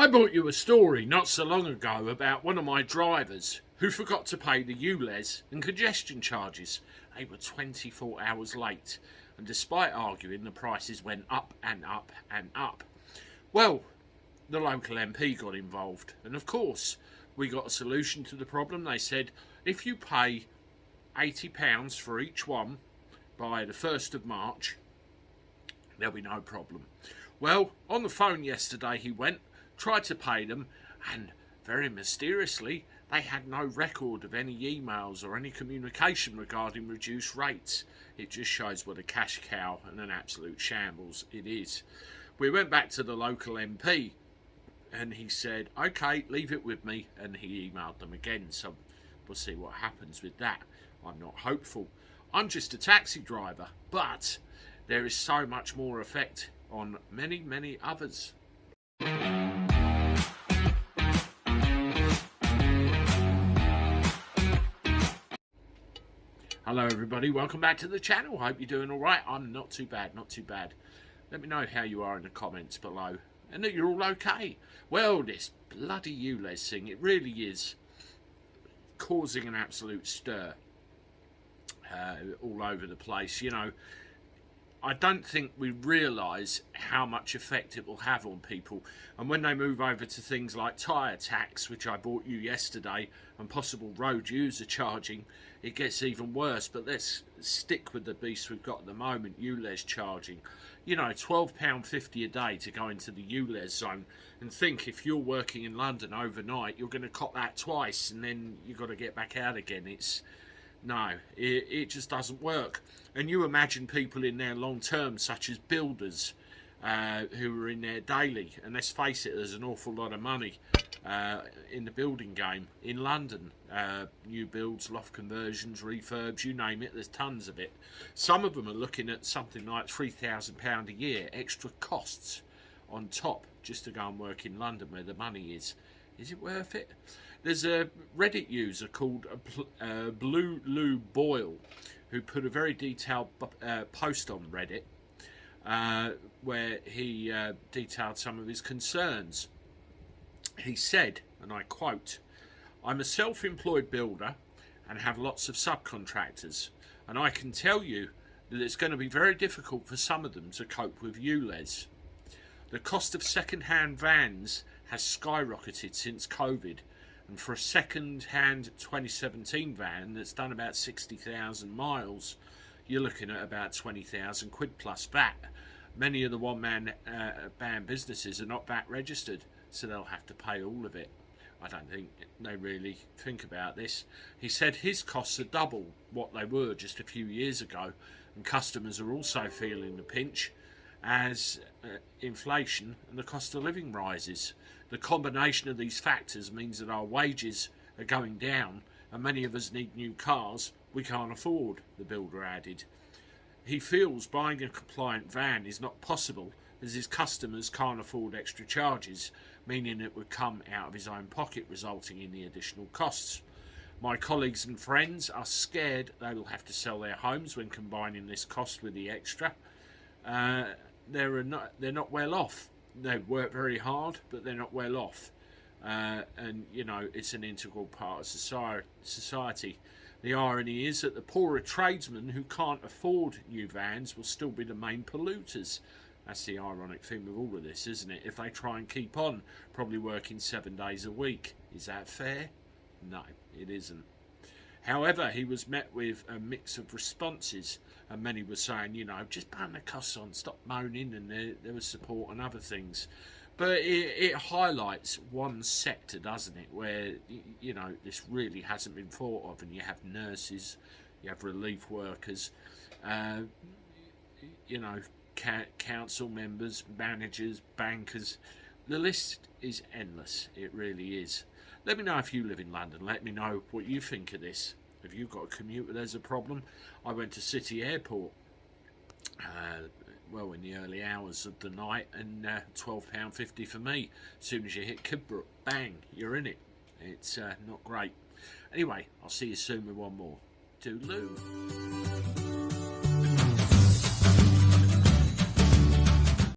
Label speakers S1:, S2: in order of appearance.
S1: I brought you a story not so long ago about one of my drivers who forgot to pay the ULEZ and congestion charges. They were 24 hours late, and despite arguing, the prices went up and up and up. Well, the local MP got involved, and of course, we got a solution to the problem. They said, if you pay £80 for each one by the 1st of March, there'll be no problem. Well, on the phone yesterday he went, tried to pay them, and very mysteriously they had no record of any emails or any communication regarding reduced rates. It just shows what a cash cow and an absolute shambles it is. We went back to the local MP and he said, okay, leave it with me, and he emailed them again, so we'll see what happens with that. I'm not hopeful. I'm just a taxi driver, but there is so much more effect on many others. Hello everybody, welcome back to the channel. Hope you're doing alright. I'm not too bad. Let me know how you are in the comments below and that you're all okay. Well, this bloody ULEZ thing, it really is causing an absolute stir all over the place. You know, I don't think we realise how much effect it will have on people. And when they move over to things like tyre tax, which I bought you yesterday, and possible road user charging, it gets even worse. But let's stick with the beast we've got at the moment, ULEZ charging. You know, £12.50 a day to go into the ULEZ zone. And think, if you're working in London overnight, you're going to cop that twice, and then you've got to get back out again. No, it just doesn't work. And you imagine people in there long term, such as builders who are in there daily. And let's face it, there's an awful lot of money in the building game in London. New builds, loft conversions, refurbs, you name it, there's tons of it. Some of them are looking at something like £3,000 a year, extra costs on top, just to go and work in London where the money is. Is it worth it? There's a Reddit user called Blue Lou Boyle who put a very detailed post on Reddit where he detailed some of his concerns. He said, and I quote, "I'm a self-employed builder and have lots of subcontractors, and I can tell you that it's going to be very difficult for some of them to cope with ULEZ. The cost of second-hand vans has skyrocketed since COVID, and for a second-hand 2017 van that's done about 60,000 miles, you're looking at about 20,000 quid plus VAT. Many of the one-man band businesses are not VAT registered, so they'll have to pay all of it." I don't think they really think about this. He said his costs are double what they were just a few years ago, and customers are also feeling the pinch as inflation and the cost of living rises. The combination of these factors means that our wages are going down, and many of us need new cars we can't afford, the builder added. He feels buying a compliant van is not possible as his customers can't afford extra charges, meaning it would come out of his own pocket, resulting in the additional costs. "My colleagues and friends are scared they will have to sell their homes when combining this cost with the extra. They're not well off. They've worked very hard, but they're not well off. And, you know, it's an integral part of society. The irony is that the poorer tradesmen who can't afford new vans will still be the main polluters." That's the ironic thing with all of this, isn't it? If they try and keep on, probably working 7 days a week. Is that fair? No, it isn't. However, he was met with a mix of responses, and many were saying, you know, just bang the costs on, stop moaning, and there was support and other things. But it highlights one sector, doesn't it, where, you know, this really hasn't been thought of, and you have nurses, you have relief workers, you know, council members, managers, bankers. The list is endless. It really is. Let me know if you live in London. Let me know what you think of this. Have you got a commute where there's a problem? I went to City Airport well in the early hours of the night, and £12.50 for me. As soon as you hit Kidbrooke, bang, you're in it. It's not great. Anyway, I'll see you soon with one more. Toodaloo.